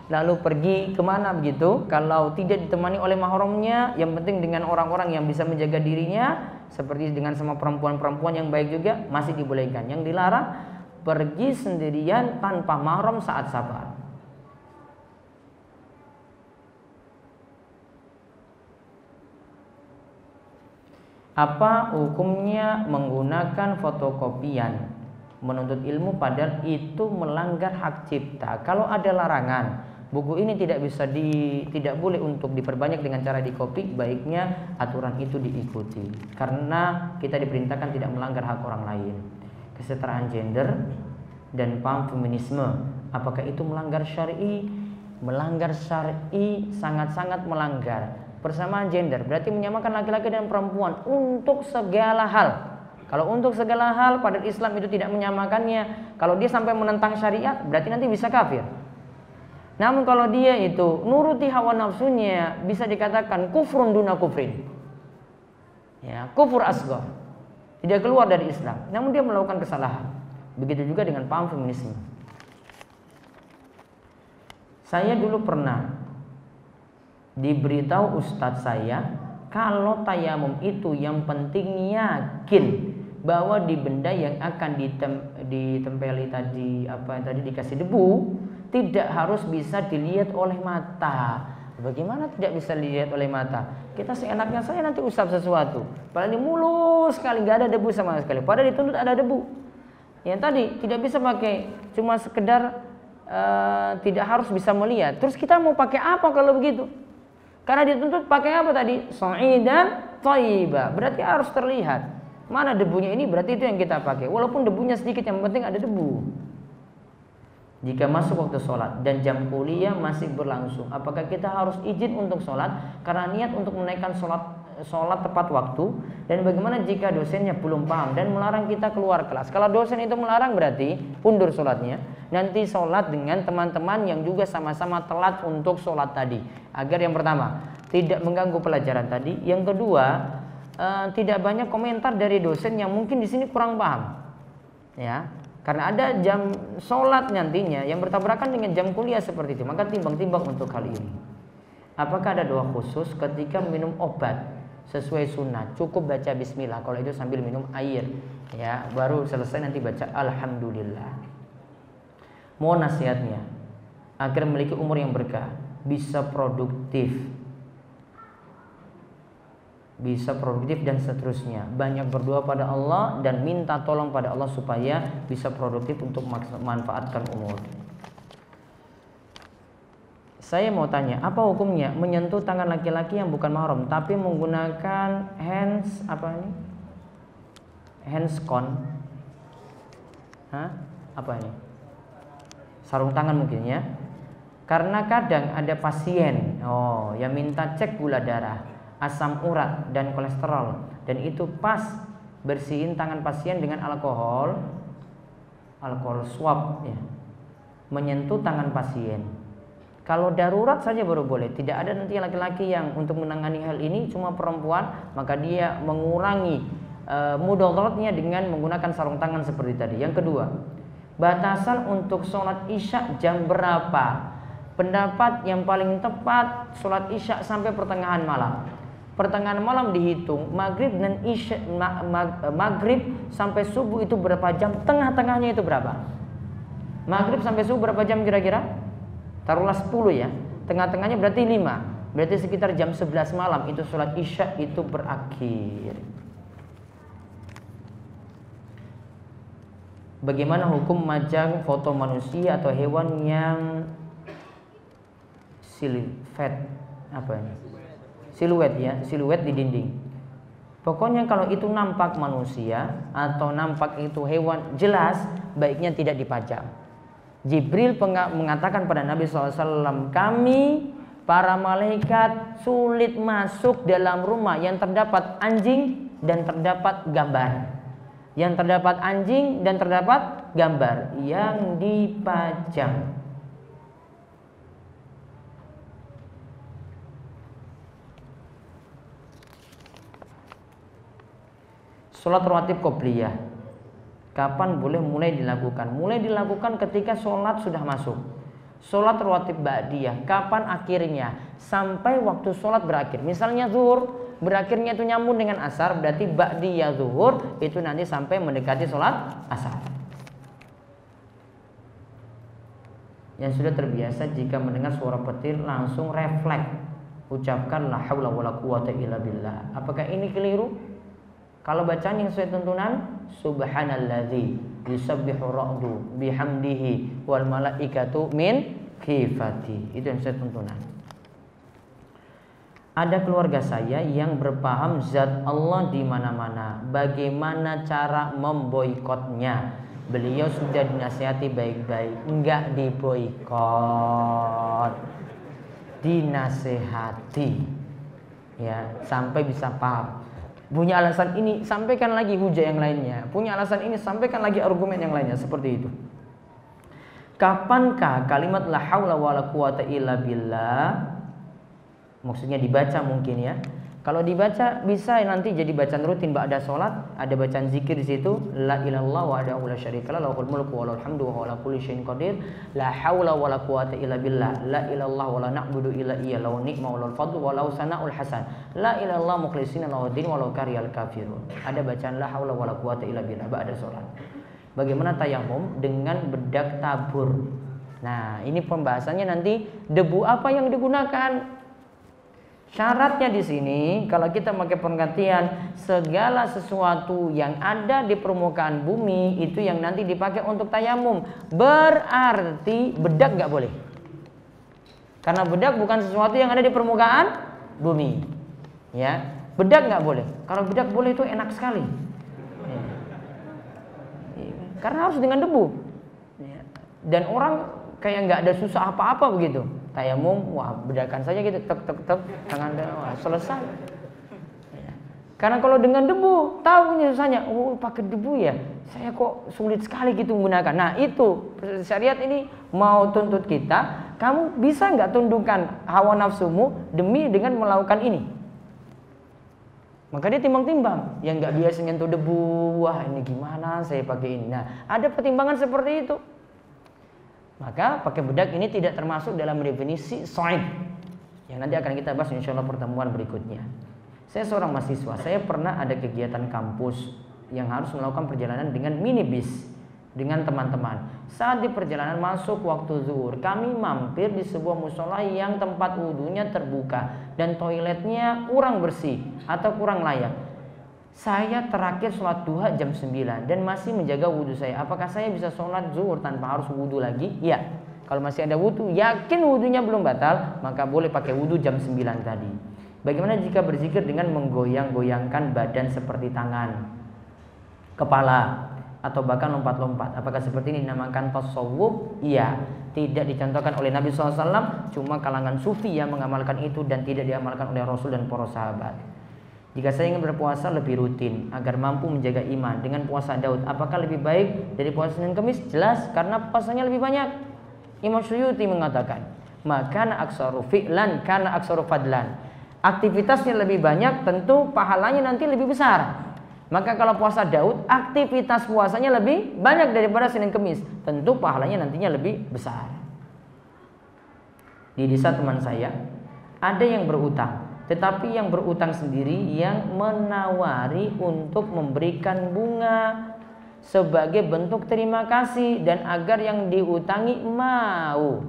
lalu pergi kemana begitu? Kalau tidak ditemani oleh mahramnya, yang penting dengan orang-orang yang bisa menjaga dirinya, seperti dengan sama perempuan-perempuan yang baik juga masih dibolehkan. Yang dilarang pergi sendirian tanpa mahram saat safar. Apa hukumnya menggunakan fotokopian menuntut ilmu padahal itu melanggar hak cipta? Kalau ada larangan, buku ini tidak boleh untuk diperbanyak dengan cara dikopi, baiknya aturan itu diikuti karena kita diperintahkan tidak melanggar hak orang lain. Kesetaraan gender dan paham feminisme, apakah itu melanggar syar'i? Melanggar syar'i, sangat-sangat melanggar. Persamaan gender berarti menyamakan laki-laki dan perempuan untuk segala hal. Kalau untuk segala hal pada Islam itu tidak menyamakannya, kalau dia sampai menentang syariat berarti nanti bisa kafir. Namun kalau dia itu nuruti hawa nafsunya, bisa dikatakan kufrun duna kufrin, ya, kufur asghar, tidak keluar dari Islam, namun dia melakukan kesalahan. Begitu juga dengan paham feminisme. Saya dulu pernah diberitahu ustadz saya, kalau tayamum itu yang penting yakin bahwa di benda yang akan ditempeli tadi, apa yang tadi dikasih debu, tidak harus bisa dilihat oleh mata. Bagaimana tidak bisa dilihat oleh mata? Kita seenaknya saya nanti usap sesuatu, padahal ini mulus sekali, nggak ada debu sama sekali, padahal dituntut ada debu. Yang tadi tidak bisa pakai, cuma sekedar tidak harus bisa melihat. Terus kita mau pakai apa kalau begitu? Karena dituntut pakai apa tadi? Sa'idan thayyiba, berarti harus terlihat. Mana debunya ini, berarti itu yang kita pakai. Walaupun debunya sedikit, yang penting ada debu. Jika masuk waktu sholat dan jam kuliah masih berlangsung, apakah kita harus izin untuk sholat karena niat untuk menaikkan sholat tepat waktu? Dan bagaimana jika dosennya belum paham dan melarang kita keluar kelas? Kalau dosen itu melarang berarti undur sholatnya. Nanti sholat dengan teman-teman yang juga sama-sama telat untuk sholat tadi, agar yang pertama tidak mengganggu pelajaran tadi, yang kedua tidak banyak komentar dari dosen yang mungkin di sini kurang paham, ya, karena ada jam sholat nantinya yang bertabrakan dengan jam kuliah seperti itu. Maka timbang-timbang untuk hal ini. Apakah ada doa khusus ketika minum obat sesuai sunnah? Cukup baca bismillah kalau itu sambil minum air, ya, baru selesai nanti baca alhamdulillah. Mohon nasihatnya agar memiliki umur yang berkah, bisa produktif dan seterusnya. Banyak berdoa pada Allah dan minta tolong pada Allah supaya bisa produktif untuk memanfaatkan umur. Saya mau tanya, apa hukumnya menyentuh tangan laki-laki yang bukan mahram tapi menggunakan handscon? Apa ini? Sarung tangan mungkin ya. Karena kadang ada pasien yang minta cek gula darah, asam urat dan kolesterol, dan itu pas bersihin tangan pasien dengan alkohol swab ya. Menyentuh tangan pasien. Kalau darurat saja baru boleh. Tidak ada nanti laki-laki yang untuk menangani hal ini, cuma perempuan, maka dia mengurangi mudaratnya dengan menggunakan sarung tangan seperti tadi. Yang kedua, batasan untuk sholat isya jam berapa? Pendapat yang paling tepat, sholat isya sampai pertengahan malam. Pertengahan malam dihitung, maghrib dan isya, maghrib sampai subuh itu berapa jam? Tengah-tengahnya itu berapa? Maghrib sampai subuh berapa jam kira-kira? Taruhlah 10 ya. Tengah-tengahnya berarti 5. Berarti sekitar jam 11 malam itu sholat isya itu berakhir. Bagaimana hukum memajang foto manusia atau hewan yang siluet ya, siluet di dinding. Pokoknya kalau itu nampak manusia atau nampak itu hewan jelas, baiknya tidak dipajang. Jibril mengatakan pada Nabi SAW, kami para malaikat sulit masuk dalam rumah yang terdapat anjing dan terdapat gambar. Yang terdapat anjing dan terdapat gambar yang dipajang. Sholat rawatib qobliyah, kapan boleh mulai dilakukan? Mulai dilakukan ketika sholat sudah masuk. Sholat rawatib ba'diyah, kapan akhirnya? Sampai waktu sholat berakhir. Misalnya zuhur, berakhirnya itu nyambung dengan asar, berarti ba'diyah zuhur itu nanti sampai mendekati sholat asar. Yang sudah terbiasa jika mendengar suara petir langsung refleks ucapkan la haula wala quwata illa billah. Apakah ini keliru? Kalau bacaan yang sesuai tuntunan, subhanalladzi yusabbihu ra'du bihamdihi wal malaikatu min khifati. Itu yang sesuai tuntunan. Ada keluarga saya yang berpaham zat Allah di mana-mana. Bagaimana cara memboikotnya? Beliau sudah dinasihati baik-baik. Enggak diboikot, dinasehati. Ya, sampai bisa paham. Punya alasan ini, sampaikan lagi hujah yang lainnya. Punya alasan ini, sampaikan lagi argumen yang lainnya. Seperti itu. Kapankah kalimat la haula wala quwata illa billah maksudnya dibaca mungkin ya? Kalau dibaca bisa nanti jadi bacaan rutin ba'da sholat. Ada bacaan zikir di situ. La ilallah wahdahu la syarikalah lahul mulku wa lahul hamdu wa huwa ala kulli syai'in qadir. La haula wala quwata illa billah. La ilallah wa la na'budu illa iya lahu ni'ma wa lahul fadlu wa lahu sana'ul hasan. La ilallah mukhlishina lahu din wa lahu karihal kafirun. Ada bacaan la haula wala quwata illa billah ba'da sholat. Bagaimana tayamum dengan bedak tabur? Nah, ini pembahasannya nanti. Debu apa yang digunakan? Syaratnya di sini kalau kita pakai pengertian segala sesuatu yang ada di permukaan bumi itu yang nanti dipakai untuk tayamum, berarti bedak nggak boleh. Karena bedak bukan sesuatu yang ada di permukaan bumi. Ya, bedak nggak boleh. Kalau bedak boleh itu enak sekali. Ya. Karena harus dengan debu. Ya. Dan orang kayak nggak ada susah apa-apa begitu. Tayamum, wah bedakan saja gitu, tek tangan wah, selesai. Ya. Karena kalau dengan debu, tahu susahnya. Oh, pakai debu ya, saya kok sulit sekali gitu menggunakan. Nah itu syariat ini mau tuntut kita, kamu bisa nggak tundukkan hawa nafsumu demi dengan melakukan ini? Maka dia timbang-timbang, yang nggak biasa nyentuh debu, wah ini gimana saya pakai ini. Nah ada pertimbangan seperti itu. Maka pakai bedak ini tidak termasuk dalam definisi sahih yang nanti akan kita bahas insyaallah pertemuan berikutnya. Saya seorang mahasiswa, saya pernah ada kegiatan kampus yang harus melakukan perjalanan dengan minibus dengan teman-teman. Saat di perjalanan masuk waktu zuhur, kami mampir di sebuah musola yang tempat wudhunya terbuka dan toiletnya kurang bersih atau kurang layak. Saya terakhir sholat duha jam 9 dan masih menjaga wudhu saya. Apakah saya bisa sholat zuhur tanpa harus wudhu lagi? Ya. Kalau masih ada wudhu, yakin wudhunya belum batal, maka boleh pakai wudhu jam 9 tadi. Bagaimana jika berzikir dengan menggoyang-goyangkan badan seperti tangan, kepala, atau bahkan lompat-lompat? Apakah seperti ini dinamakan tasawuf? Iya. Tidak dicontohkan oleh Nabi SAW, cuma kalangan sufi yang mengamalkan itu dan tidak diamalkan oleh Rasul dan para sahabat. Jika saya ingin berpuasa lebih rutin agar mampu menjaga iman dengan puasa Daud, apakah lebih baik dari puasa Senin Kamis? Jelas, karena puasanya lebih banyak. Imam Suyuti mengatakan, maka aksaru fi'lan kana aksaru fadlan. Aktivitasnya lebih banyak, tentu pahalanya nanti lebih besar. Maka kalau puasa Daud, aktivitas puasanya lebih banyak daripada Senin Kamis, tentu pahalanya nantinya lebih besar. Di desa teman saya ada yang berutang, tetapi yang berutang sendiri yang menawari untuk memberikan bunga sebagai bentuk terima kasih dan agar yang diutangi mau.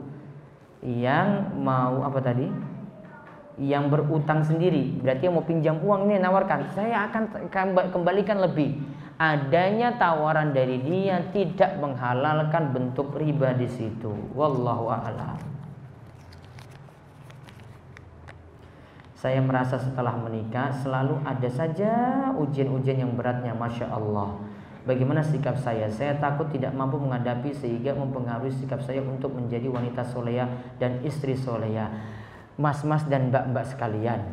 Yang mau apa tadi? Yang berutang sendiri, berarti yang mau pinjam uang ini nawarkan, saya akan kembalikan lebih. Adanya tawaran dari dia tidak menghalalkan bentuk riba di situ. Wallahu a'lam. Saya merasa setelah menikah selalu ada saja ujian-ujian yang beratnya, Masya Allah. Bagaimana sikap saya? Saya takut tidak mampu menghadapi sehingga mempengaruhi sikap saya untuk menjadi wanita soleha dan istri soleha. Mas-mas dan mbak-mbak sekalian,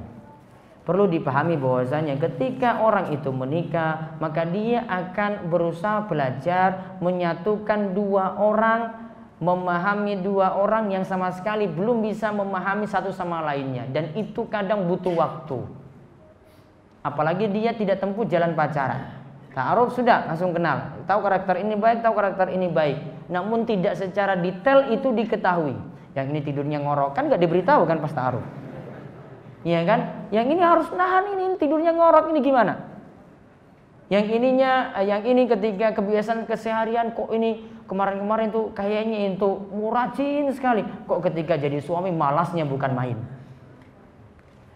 perlu dipahami bahwasanya ketika orang itu menikah, maka dia akan berusaha belajar menyatukan dua orang, memahami dua orang yang sama sekali belum bisa memahami satu sama lainnya, dan itu kadang butuh waktu. Apalagi dia tidak tempuh jalan pacaran. Ta'aruf sudah langsung kenal, tahu karakter ini baik, tahu karakter ini baik, namun tidak secara detail itu diketahui. Yang ini tidurnya ngorok, kan gak diberitahu kan pas ta'aruf, iya kan? Yang ini harus nahan, ini tidurnya ngorok, ini gimana? Yang ini ketika kebiasaan keseharian, kok ini kemarin-kemarin tuh kayaknya itu rajin sekali, kok ketika jadi suami malasnya bukan main.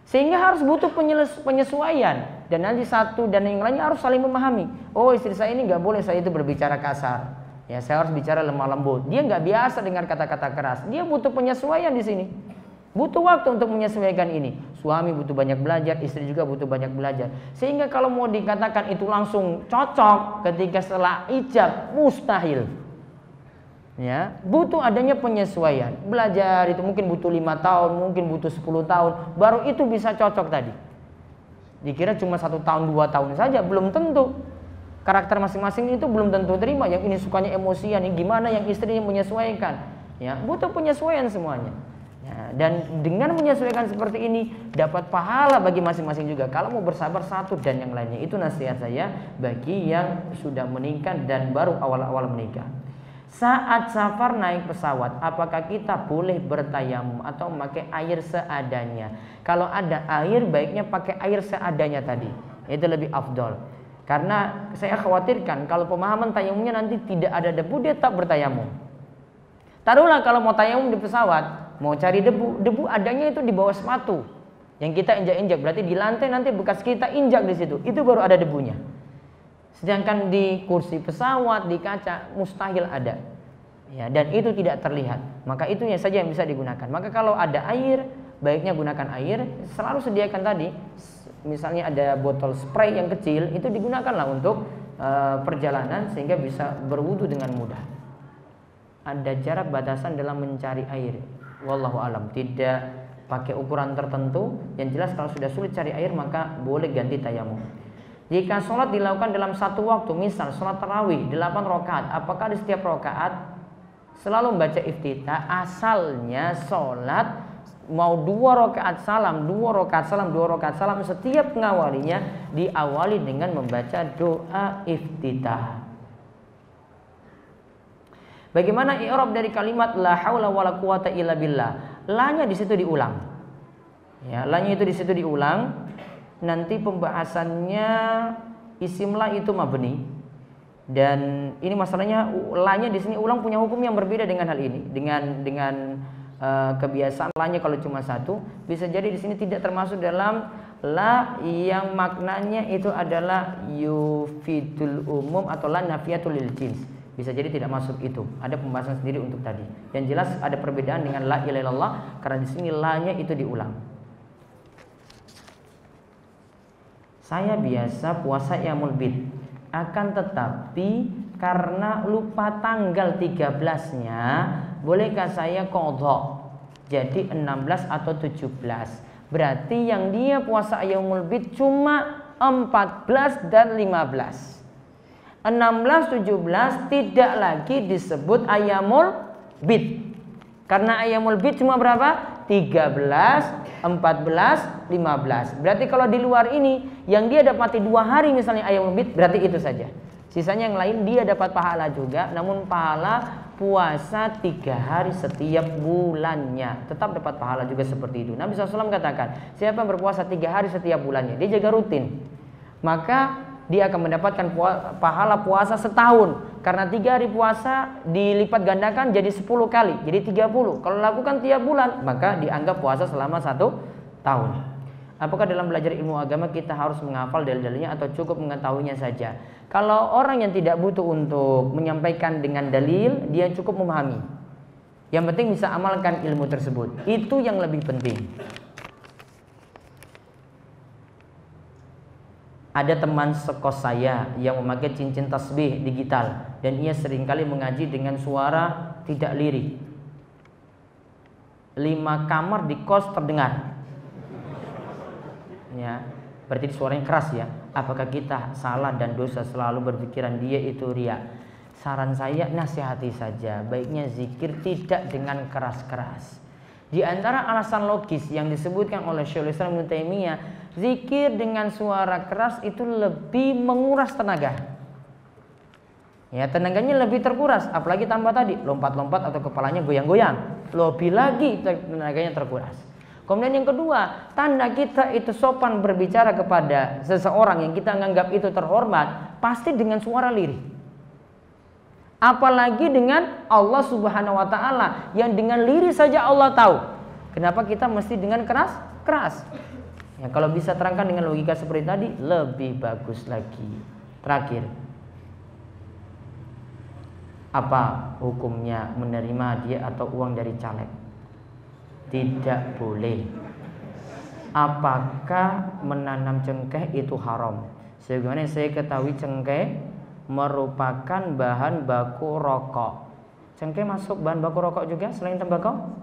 Sehingga harus butuh penyesuaian, dan nanti satu dan yang lainnya harus saling memahami. Oh, istri saya ini nggak boleh saya itu berbicara kasar, ya saya harus bicara lemah lembut. Dia nggak biasa dengan kata-kata keras, dia butuh penyesuaian di sini. Butuh waktu untuk menyesuaikan ini. Suami butuh banyak belajar, istri juga butuh banyak belajar. Sehingga kalau mau dikatakan itu langsung cocok ketika setelah ijab, mustahil. Ya, butuh adanya penyesuaian. Belajar itu mungkin butuh 5 tahun, mungkin butuh 10 tahun, baru itu bisa cocok tadi. Dikira cuma 1 tahun 2 tahun saja, belum tentu. Karakter masing-masing itu belum tentu terima. Yang ini sukanya emosian, yang gimana yang istrinya menyesuaikan. Ya, butuh penyesuaian semuanya. Ya, dan dengan menyesuaikan seperti ini dapat pahala bagi masing-masing juga. Kalau mau bersabar satu dan yang lainnya, itu nasihat saya bagi yang sudah menikah dan baru awal-awal menikah. Saat safar naik pesawat, apakah kita boleh bertayamum atau memakai air seadanya? Kalau ada air, baiknya pakai air seadanya tadi. Itu lebih afdol. Karena saya khawatirkan kalau pemahaman tayamumnya nanti tidak ada debu, dia tak bertayamum. Taruhlah kalau mau tayamum di pesawat, mau cari debu adanya itu di bawah sepatu yang kita injak-injak, berarti di lantai nanti bekas kita injak di situ, itu baru ada debunya. Sedangkan di kursi pesawat, di kaca mustahil ada, ya, dan itu tidak terlihat. Maka itu saja yang bisa digunakan. Maka kalau ada air, baiknya gunakan air. Selalu sediakan tadi, misalnya ada botol spray yang kecil, itu digunakanlah untuk perjalanan sehingga bisa berwudu dengan mudah. Ada jarak batasan dalam mencari air. Wallahu alam, tidak pakai ukuran tertentu. Yang jelas kalau sudah sulit cari air maka boleh ganti tayamum. Jika sholat dilakukan dalam satu waktu, misal sholat tarawih 8 rakaat, apakah di setiap rakaat selalu membaca iftitah? Asalnya sholat mau 2 rakaat salam, 2 rakaat salam, 2 rakaat salam, setiap mengawalinya diawali dengan membaca doa iftitah. Bagaimana i'rab dari kalimat la haula wala quwata illa billah? La-nya di situ diulang. Ya, la-nya itu di situ diulang. Nanti pembahasannya isim la itu mabni. Dan ini masalahnya la-nya di sini ulang punya hukum yang berbeda dengan hal ini. Dengan kebiasaan la-nya kalau cuma satu, bisa jadi di sini tidak termasuk dalam la yang maknanya itu adalah yufidul umum atau la nafiyatul lil jins. Bisa jadi tidak masuk itu. Ada pembahasan sendiri untuk tadi. Yang jelas ada perbedaan dengan la ilaha illallah karena di sini la-nya itu diulang. Saya biasa puasa Yaumul Bid, akan tetapi karena lupa tanggal 13-nya, bolehkah saya qadha? Jadi 16 atau 17. Berarti yang dia puasa ayyamul bid cuma 14 dan 15. 16, 17 tidak lagi disebut ayyamul bid. Karena ayyamul bid cuma berapa? 13, 14, 15. Berarti kalau di luar ini yang dia dapati 2 hari misalnya ayyamul bid, berarti itu saja. Sisanya yang lain dia dapat pahala juga, namun pahala puasa 3 hari setiap bulannya. Tetap dapat pahala juga seperti itu. Nabi SAW katakan, siapa yang berpuasa 3 hari setiap bulannya, dia jaga rutin, maka dia akan mendapatkan pahala puasa setahun. Karena 3 hari puasa dilipat gandakan jadi 10 kali, jadi 30. Kalau lakukan tiap bulan, maka dianggap puasa selama 1 tahun. Apakah dalam belajar ilmu agama kita harus menghafal dalil-dalilnya atau cukup mengetahuinya saja? Kalau orang yang tidak butuh untuk menyampaikan dengan dalil, dia cukup memahami. Yang penting bisa amalkan ilmu tersebut. Itu yang lebih penting. Ada teman sekos saya yang memakai cincin tasbih digital dan ia seringkali mengaji dengan suara tidak lirih. 5 kamar di kos terdengar. Ya, berarti suaranya keras ya. Apakah kita salah dan dosa selalu berpikiran dia itu riya? Saran saya nasihati saja, baiknya zikir tidak dengan keras-keras. Di antara alasan logis yang disebutkan oleh Syekhul Islam Ibnu Taimiyah, zikir dengan suara keras itu lebih menguras tenaga. Ya, tenaganya lebih terkuras, apalagi tambah tadi lompat-lompat atau kepalanya goyang-goyang, lebih lagi tenaganya terkuras. Kemudian yang kedua, tanda kita itu sopan berbicara kepada seseorang yang kita anggap itu terhormat, pasti dengan suara lirih. Apalagi dengan Allah Subhanahu wa taala yang dengan lirih saja Allah tahu. Kenapa kita mesti dengan keras? Ya, kalau bisa terangkan dengan logika seperti tadi lebih bagus lagi. Terakhir, apa hukumnya menerima dia atau uang dari caleg? Tidak boleh. Apakah menanam cengkeh itu haram? Sebagaimana saya ketahui cengkeh merupakan bahan baku rokok. Cengkeh masuk bahan baku rokok juga selain tembakau?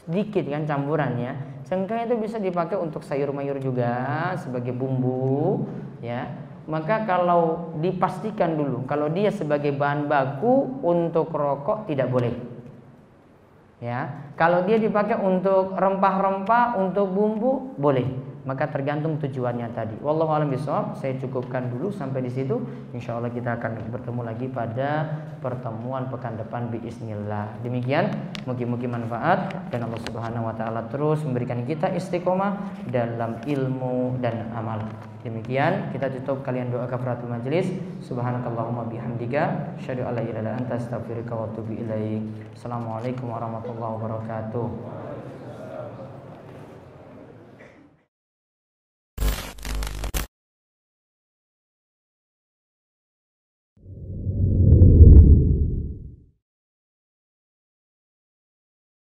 Sedikit kan campurannya. Cengkeh itu bisa dipakai untuk sayur mayur juga sebagai bumbu, ya. Maka kalau dipastikan dulu kalau dia sebagai bahan baku untuk rokok tidak boleh. Ya, kalau dia dipakai untuk rempah-rempah, untuk bumbu boleh. Maka tergantung tujuannya tadi. Wallahu a'lam bishawab. Saya cukupkan dulu sampai di situ. Insyaallah kita akan bertemu lagi pada pertemuan pekan depan biiznillah. Demikian, mungkin manfaat dan Allah Subhanahu wa taala terus memberikan kita istiqomah dalam ilmu dan amal. Demikian kita tutup kalian doa kafaratul majelis. Subhanakallahumma bihamdika asyhadu an la ilaha illa anta astaghfiruka wa atubu ilaik. Assalamualaikum warahmatullahi wabarakatuh.